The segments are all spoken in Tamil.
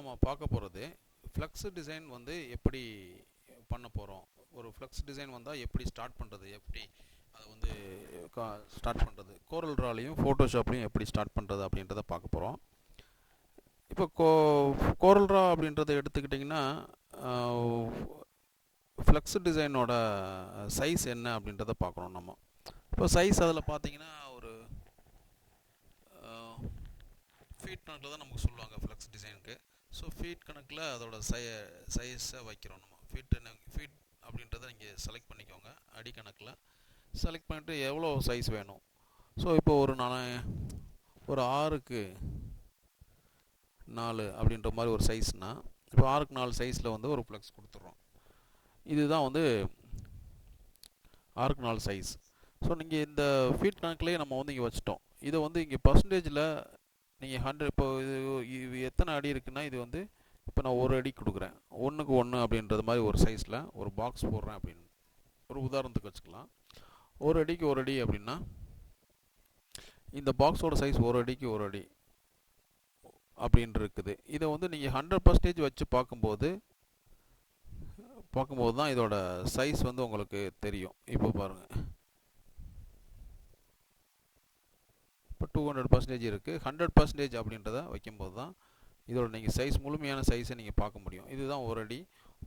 நம்ம பார்க்க போகிறது ஃப்ளக்ஸ் டிசைன் வந்து எப்படி பண்ண போகிறோம். ஒரு ஃப்ளக்ஸ் டிசைன் வந்தால் எப்படி ஸ்டார்ட் பண்ணுறது, எப்படி அதை வந்து ஸ்டார்ட் பண்ணுறது, கோரல் ட்ராலையும் ஃபோட்டோஷாப்லையும் எப்படி ஸ்டார்ட் பண்ணுறது அப்படின்றத பார்க்க போகிறோம். இப்போ கோரல் ட்ரா அப்படின்றத எடுத்துக்கிட்டிங்கன்னா ஃப்ளக்ஸ் டிசைனோட சைஸ் என்ன அப்படின்றத பார்க்குறோம் நம்ம. இப்போ சைஸ் அதில் பார்த்தீங்கன்னா ஒரு ஃபீட் கணக்கில் தான் நமக்கு சொல்லுவாங்க ஃப்ளக்ஸ் டிசைனுக்கு. ஸோ ஃபீட் கணக்கில் அதோட சைஸை வைக்கிறோம் நம்ம. ஃபீட் அப்படின்றத நீங்கள் செலக்ட் பண்ணிக்கோங்க. அடி கணக்கில் செலக்ட் பண்ணிவிட்டு எவ்வளோ சைஸ் வேணும். ஸோ இப்போ ஒரு 6x4 அப்படின்ற மாதிரி ஒரு சைஸ்னால், இப்போ 6x4 சைஸில் வந்து ஒரு ஃப்ளக்ஸ் கொடுத்துட்றோம். இதுதான் வந்து 6x4 சைஸ். ஸோ நீங்கள் இந்த ஃபீட் கணக்கிலே நம்ம வந்து இங்கே வச்சுட்டோம். இதை வந்து இங்கே பர்சன்டேஜில் நீங்கள் 100, இப்போ இது எத்தனை அடி இருக்குன்னா, இது வந்து இப்போ நான் ஒரு அடி கொடுக்குறேன், 1x1 அப்படின்றது மாதிரி ஒரு சைஸில் ஒரு பாக்ஸ் போடுறேன் அப்படின்னு ஒரு உதாரணத்துக்கு வச்சுக்கலாம். ஒரு அடிக்கு ஒரு அடி அப்படின்னா இந்த பாக்ஸோட சைஸ் ஒரு அடிக்கு ஒரு அடி அப்படின்னு இருக்குது. இதை வந்து நீங்கள் 100% வச்சு பார்க்கும்போது தான் இதோட சைஸ் வந்து உங்களுக்கு தெரியும். இப்போ பாருங்கள், இப்போ 200% இருக்குது. 100% அப்படின்றத வைக்கும்போது தான் இதோட நீங்கள் சைஸ், முழுமையான சைஸை நீங்கள் பார்க்க முடியும். இதுதான் ஒரு அடி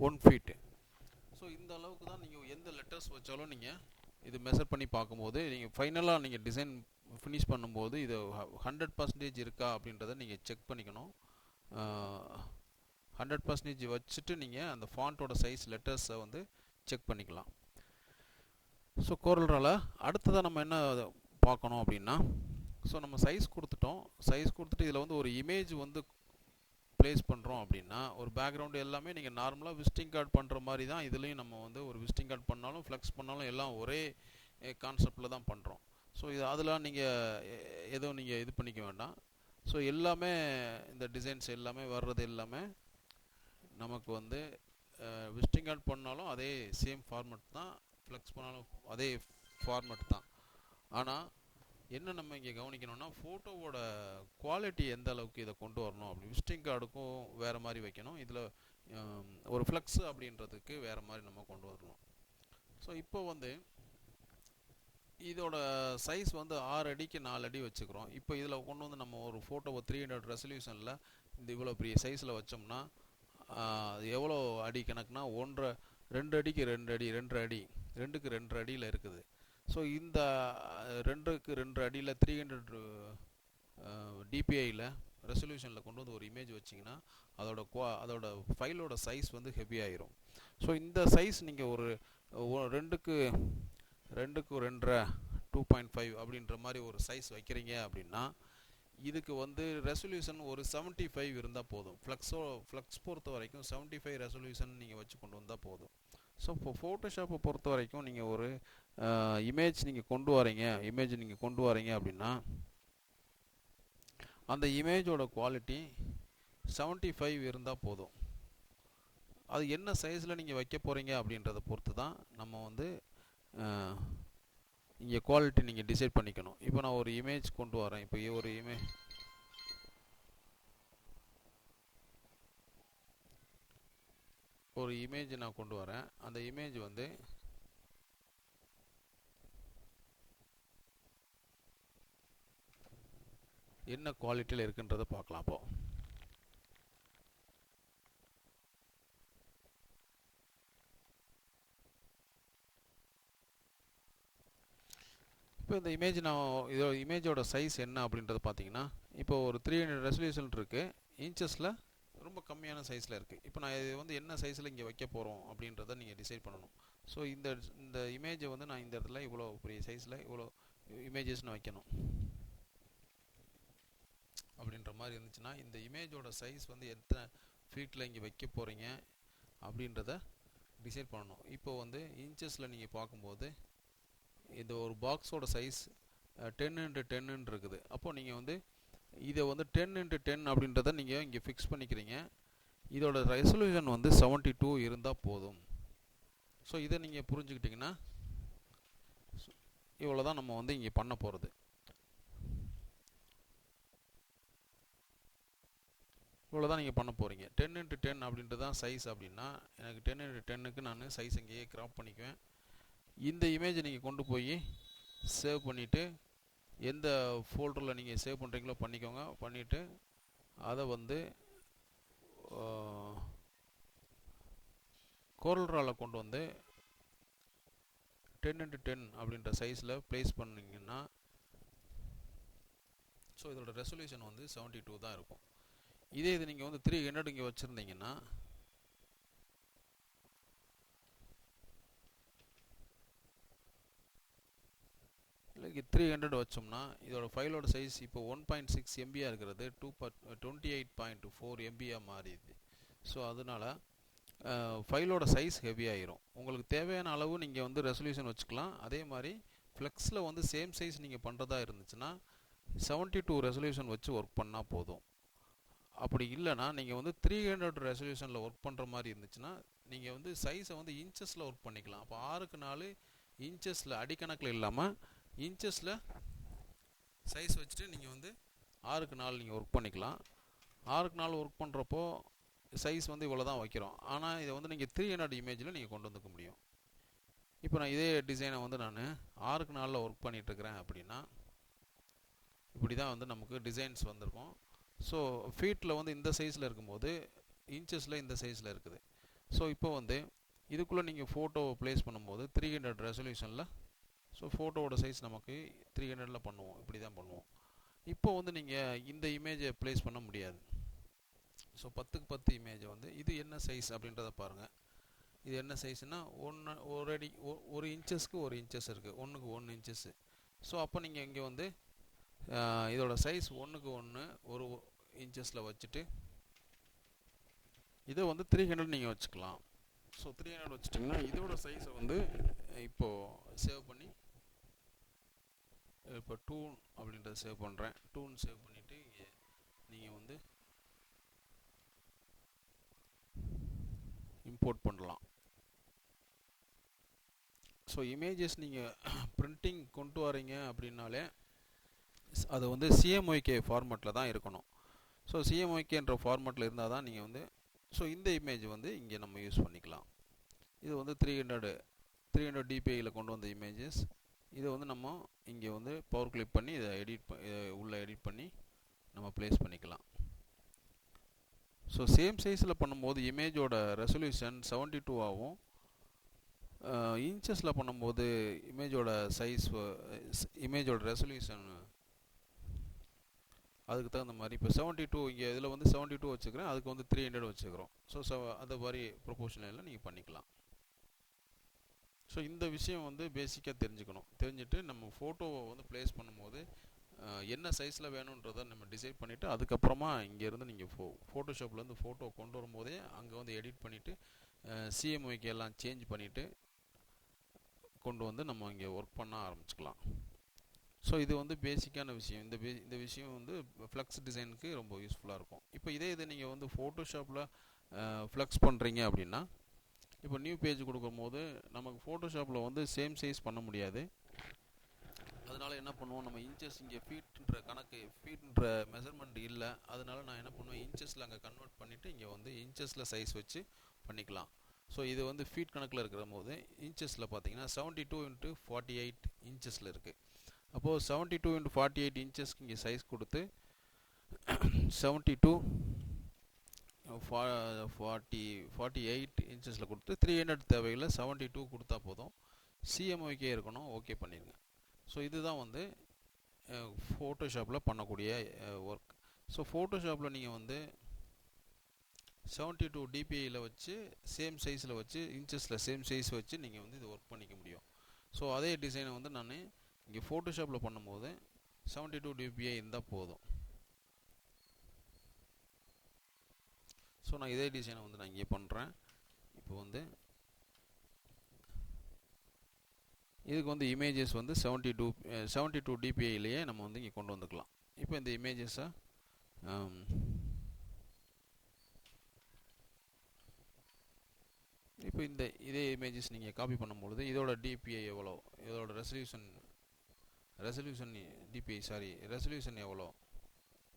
1 ஃபீட்டு. ஸோ இந்த அளவுக்கு தான் நீங்கள் எந்த லெட்டர்ஸ் வச்சாலும் நீங்கள் இது மெஷர் பண்ணி பார்க்கும்போது, நீங்கள் ஃபைனலாக நீங்கள் டிசைன் ஃபினிஷ் பண்ணும்போது இது 100% இருக்கா அப்படின்றத நீங்கள் செக் பண்ணிக்கணும். 100% வச்சுட்டு நீங்கள் அந்த ஃபாண்ட்டோட சைஸ், லெட்டர்ஸை வந்து செக் பண்ணிக்கலாம். ஸோ கோரல்ட்ரால அடுத்ததாக நம்ம என்ன பார்க்கணும் அப்படின்னா, ஸோ நம்ம சைஸ் கொடுத்துட்டோம். சைஸ் கொடுத்துட்டு இதில் வந்து ஒரு இமேஜ் வந்து ப்ளேஸ் பண்ணுறோம் அப்படின்னா, ஒரு பேக்ரவுண்டு எல்லாமே நீங்கள் நார்மலாக விசிட்டிங் கார்டு பண்ணுற மாதிரி தான் இதுலேயும் நம்ம வந்து ஒரு விசிட்டிங் கார்டு பண்ணாலும் ஃப்ளெக்ஸ் பண்ணாலும் எல்லாம் ஒரே கான்செப்டில் தான் பண்ணுறோம். ஸோ இது அதெல்லாம் நீங்கள் எதுவும் நீங்கள் இது பண்ணிக்க வேண்டாம். ஸோ எல்லாமே இந்த டிசைன்ஸ் எல்லாமே வர்றது எல்லாமே நமக்கு வந்து விசிட்டிங் கார்டு பண்ணாலும் அதே சேம் ஃபார்மேட் தான், ஃப்ளெக்ஸ் பண்ணாலும் அதே ஃபார்மேட் தான். ஆனால் என்ன நம்ம இங்கே கவனிக்கணும்னா, ஃபோட்டோவோட குவாலிட்டி எந்த அளவுக்கு இதை கொண்டு வரணும். அப்படி விசிட்டிங் கார்டுக்கும் வேறு மாதிரி வைக்கணும், இதில் ஒரு ஃப்ளெக்ஸ் அப்படின்றதுக்கு வேறு மாதிரி நம்ம கொண்டு வரணும். ஸோ இப்போ வந்து இதோட சைஸ் வந்து 6 அடிக்கு 4 அடி வச்சுக்கிறோம். இப்போ இதில் கொண்டு வந்து நம்ம ஒரு ஃபோட்டோவை 300 ரெசல்யூஷனில் இந்த இவ்வளோ பெரிய சைஸில் வச்சோம்னா அது எவ்வளோ அடி கணக்குனா 2 அடிக்கு 2 அடி, 2.5 அடி, 2க்கு 2 அடியில் இருக்குது. ஸோ இந்த 2க்கு 2 அடியில் 300 டிபிஐயில் ரெசல்யூஷனில் கொண்டு வந்து ஒரு இமேஜ் வச்சிங்கன்னா அதோட ஃபைலோட சைஸ் வந்து ஹெவி ஆகிரும். ஸோ இந்த சைஸ் நீங்கள் ஒரு 2க்கு 2.5 2.5 அப்படின்ற மாதிரி ஒரு சைஸ் வைக்கிறீங்க அப்படின்னா, இதுக்கு வந்து ரெசல்யூஷன் ஒரு 75 இருந்தால் போதும். ஃப்ளெக்ஸ் பொறுத்த வரைக்கும் 75 ரெசல்யூஷன் நீங்கள் வச்சு கொண்டு வந்தால் போதும். ஸோ இப்போ ஃபோட்டோஷாப்பை பொறுத்த வரைக்கும் நீங்கள் ஒரு இமேஜ் நீங்கள் கொண்டு வரீங்க அப்படின்னா, அந்த இமேஜோட குவாலிட்டி 75 இருந்தால் போதும். அது என்ன சைஸில் நீங்கள் வைக்க போகிறீங்க அப்படின்றத பொறுத்து தான் நம்ம வந்து இங்கே குவாலிட்டி நீங்கள் டிசைட் பண்ணிக்கணும். இப்போ நான் ஒரு இமேஜ் கொண்டு வரேன். இப்போ ஒரு இமேஜ் நான் கொண்டு வரேன். அந்த இமேஜ் வந்து என்ன குவாலிட்டியில் இருக்குன்றதை பார்க்கலாம். இப்போ இந்த இமேஜ் இதோட இமேஜோட சைஸ் என்ன அப்படின்றத பார்த்தீங்கன்னா, இப்போ ஒரு 300 ரெசல்யூஷன் இருக்குது, இன்ச்சஸில் ரொம்ப கம்மியான சைஸில் இருக்குது. இப்போ நான் இது வந்து என்ன சைஸில் இங்கே வைக்க போகிறோம் அப்படின்றத நீங்கள் டிசைட் பண்ணணும். ஸோ இந்த இமேஜை வந்து நான் இந்த இடத்துல இவ்வளோ பெரிய சைஸில் இவ்வளோ இமேஜஸ்னு வைக்கணும் அப்படின்ற மாதிரி இருந்துச்சுன்னா, இந்த இமேஜோட சைஸ் வந்து எத்தனை ஃபீட்டில் இங்கே வைக்க போகிறீங்க அப்படின்றத டிசைட் பண்ணணும். இப்போ வந்து இன்ச்சஸில் நீங்கள் பார்க்கும்போது இந்த ஒரு பாக்ஸோட சைஸ் 10x10 இருக்குது. அப்போது நீங்கள் வந்து இதை வந்து 10x10 அப்படின்றத நீங்கள் இங்கே ஃபிக்ஸ் பண்ணிக்கிறீங்க. இதோட ரெசல்யூஷன் வந்து 72 இருந்தால் போதும். ஸோ இதை நீங்கள் புரிஞ்சுக்கிட்டிங்கன்னா இவ்வளோ தான் நம்ம வந்து இங்கே பண்ண போகிறது. இவ்வளோ தான் நீங்கள் பண்ண போகிறீங்க. 10x10 அப்படின்ட்டு தான் சைஸ் அப்படின்னா எனக்கு 10x10க்கு நான் சைஸ் இங்கேயே கிராப் பண்ணிக்குவேன். இந்த இமேஜை நீங்கள் கொண்டு போய் சேவ் பண்ணிவிட்டு எந்த ஃபோல்டரில் நீங்கள் சேவ் பண்ணுறீங்களோ பண்ணிக்கோங்க. பண்ணிவிட்டு அதை வந்து கோரல்ராவில் கொண்டு வந்து 10x10 அப்படின்ற சைஸில் ப்ளேஸ் பண்ணிங்கன்னா ஸோ இதோட ரெசல்யூஷன் வந்து 72 தான் இருக்கும். இதே இது நீங்கள் வந்து 300 இங்கே வச்சுருந்தீங்கன்னா இல்லை 300 வச்சோம்னா இதோட ஃபைலோட சைஸ் இப்போ 1.6 MBயாக இருக்கிறது 28.4 MBயாக மாறிடுது. ஸோ அதனால் ஃபைலோட சைஸ் ஹெவி ஆகிரும். உங்களுக்கு தேவையான அளவு நீங்கள் வந்து ரெசல்யூஷன் வச்சுக்கலாம். அதே மாதிரி ஃப்ளெக்ஸில் வந்து சேம் சைஸ் நீங்கள் பண்ணுறதா இருந்துச்சுன்னா 72 ரெசல்யூஷன் வச்சு ஒர்க் பண்ணால் போதும். அப்படி இல்லைனா நீங்கள் வந்து 300 ரெசல்யூஷனில் ஒர்க் பண்ணுற மாதிரி இருந்துச்சுன்னா நீங்கள் வந்து சைஸை வந்து இன்ச்சஸில் ஒர்க் பண்ணிக்கலாம். அப்போ 6x4 இன்ச்சஸில் அடிக்கணக்கில் இல்லாமல் இன்ச்சஸில் சைஸ் வச்சுட்டு நீங்கள் வந்து 6x4 நீங்கள் ஒர்க் பண்ணிக்கலாம். 6x4 ஒர்க் பண்ணுறப்போ சைஸ் வந்து இவ்வளோ தான் வைக்கிறோம். ஆனால் இதை வந்து நீங்கள் 300 இமேஜில் நீங்கள் கொண்டு வந்துக்க முடியும். இப்போ நான் இதே டிசைனை வந்து நான் 6x4 ஒர்க் பண்ணிகிட்ருக்கிறேன் அப்படின்னா இப்படி தான் வந்து நமக்கு டிசைன்ஸ் வந்திருக்கும். ஸோ ஃபீட்டில் வந்து இந்த சைஸில் இருக்கும்போது இன்ச்சஸில் இந்த சைஸில் இருக்குது. ஸோ இப்போ வந்து இதுக்குள்ளே நீங்கள் ஃபோட்டோவை ப்ளேஸ் பண்ணும்போது 300 ரெசல்யூஷனில் ஸோ ஃபோட்டோவோட சைஸ் நமக்கு 300 பண்ணுவோம். இப்படி தான் பண்ணுவோம். இப்போ வந்து நீங்கள் இந்த இமேஜை ப்ளேஸ் பண்ண முடியாது. ஸோ 10x10 இமேஜை வந்து இது என்ன சைஸ் அப்படின்றத பாருங்கள். இது என்ன சைஸ்னால் ஒரு இன்ச்சஸ்க்கு 1 இன்ச்சஸ் இருக்குது, 1x1 இன்ச்சஸ்ஸு. ஸோ அப்போ நீங்கள் இங்கே வந்து இதோட சைஸ் 1x1 1 இன்ச்சஸில் வச்சுட்டு இதை வந்து 300 நீங்கள் வச்சுக்கலாம். ஸோ 300 வச்சுட்டிங்கன்னா இதோட சைஸை வந்து இப்போது சேவ் பண்ணி இப்போ டூன் அப்படின்றத சேவ் பண்ணுறேன். டூன் சேவ் பண்ணிவிட்டு நீங்கள் வந்து இம்போர்ட் பண்ணலாம். ஸோ இமேஜஸ் நீங்கள் பிரிண்டிங் கொண்டு வரீங்க அப்படின்னாலே அது வந்து CMYK ஃபார்மேட்டில் தான் இருக்கணும். ஸோ CMYKன்ற ஃபார்மேட்டில் இருந்தால் தான் நீங்கள் வந்து ஸோ இந்த இமேஜ் வந்து இங்கே நம்ம யூஸ் பண்ணிக்கலாம். இது வந்து 300 dpi கொண்டு வந்த இமேஜஸ். இதை வந்து நம்ம இங்கே வந்து பவர் கிளிப் பண்ணி இதை உள்ளே எடிட் பண்ணி நம்ம ப்ளேஸ் பண்ணிக்கலாம். ஸோ சேம் சைஸில் பண்ணும்போது இமேஜோட ரெசல்யூஷன் 72 ஆகும். இன்ச்சஸில் பண்ணும்போது இமேஜோட சைஸ் இமேஜோட ரெசல்யூஷன் அதுக்கு தகுந்த மாதிரி இப்போ 72 இங்கே இதில் வந்து 72 வச்சுக்கிறேன், அதுக்கு வந்து 300 வச்சுக்கிறோம். ஸோ அந்த மாதிரி ப்ரொபோஷனில் நீங்கள் பண்ணிக்கலாம். ஸோ இந்த விஷயம் வந்து பேசிக்காக தெரிஞ்சுக்கணும். தெரிஞ்சுட்டு நம்ம ஃபோட்டோவை வந்து ப்ளேஸ் பண்ணும்போது என்ன சைஸில் வேணுன்றதை நம்ம டிசைட் பண்ணிவிட்டு அதுக்கப்புறமா இங்கேருந்து நீங்கள் ஃபோட்டோஷாப்லேருந்து ஃபோட்டோ கொண்டு வரும்போதே அங்கே வந்து எடிட் பண்ணிவிட்டு CMYK எல்லாம் சேஞ்ச் பண்ணிவிட்டு கொண்டு வந்து நம்ம இங்கே ஒர்க் பண்ண ஆரம்பிச்சுக்கலாம். ஸோ இது வந்து பேசிக்கான விஷயம். இந்த விஷயம் வந்து ஃப்ளெக்ஸ் டிசைனுக்கு ரொம்ப யூஸ்ஃபுல்லாக இருக்கும். இப்போ இதை நீங்கள் வந்து ஃபோட்டோஷாப்பில் ஃப்ளெக்ஸ் பண்ணுறீங்க அப்படின்னா இப்போ நியூ பேஜ் கொடுக்கும்போது நமக்கு ஃபோட்டோஷாப்பில் வந்து சேம் சைஸ் பண்ண முடியாது. அதனால் என்ன பண்ணுவோம், நம்ம இன்ச்சஸ் இங்கே ஃபீட்ன்ற மெஷர்மெண்ட் இல்லை. அதனால் நான் என்ன பண்ணுவேன், இன்ச்சஸில் அங்கே கன்வெர்ட் பண்ணிவிட்டு இங்கே வந்து இன்ச்சஸில் சைஸ் வச்சு பண்ணிக்கலாம். ஸோ இது வந்து ஃபீட் கணக்கில் இருக்கிற போது இன்ச்சஸில் பார்த்தீங்கன்னா 72x48 இன்ச்சஸில் இருக்குது. அப்போது 72x48 இன்ச்சஸ்க்கு இங்கே சைஸ் கொடுத்து 48 இன்ச்சஸில் கொடுத்து 300 தேவையில் 72 கொடுத்தா போதும். CMYK இருக்கணும், ஓகே பண்ணிடுங்க. ஸோ இதுதான் வந்து ஃபோட்டோஷாப்பில் பண்ணக்கூடிய ஒர்க். ஸோ ஃபோட்டோஷாப்பில் நீங்கள் வந்து 72 dpi வச்சு சேம் சைஸில் வச்சு இன்ச்சஸில் சேம் சைஸ் வச்சு நீங்கள் வந்து இது ஒர்க் பண்ணிக்க முடியும். ஸோ அதே டிசைனை வந்து நான் இங்கே ஃபோட்டோஷாப்பில் பண்ணும்போது 72 dpi இருந்தால் போதும். ஸோ நான் இதே டிசைனை வந்து நான் இங்கே பண்ணுறேன். இப்போ வந்து இதுக்கு வந்து இமேஜஸ் வந்து 72 dpiலேயே நம்ம வந்து இங்கே கொண்டு வந்துக்கலாம். இப்போ இந்த இமேஜஸை இப்போ இதே இமேஜஸ் நீங்கள் காப்பி பண்ணும்பொழுது இதோட DPI எவ்வளோ, இதோட ரெசல்யூஷன் எவ்வளோ,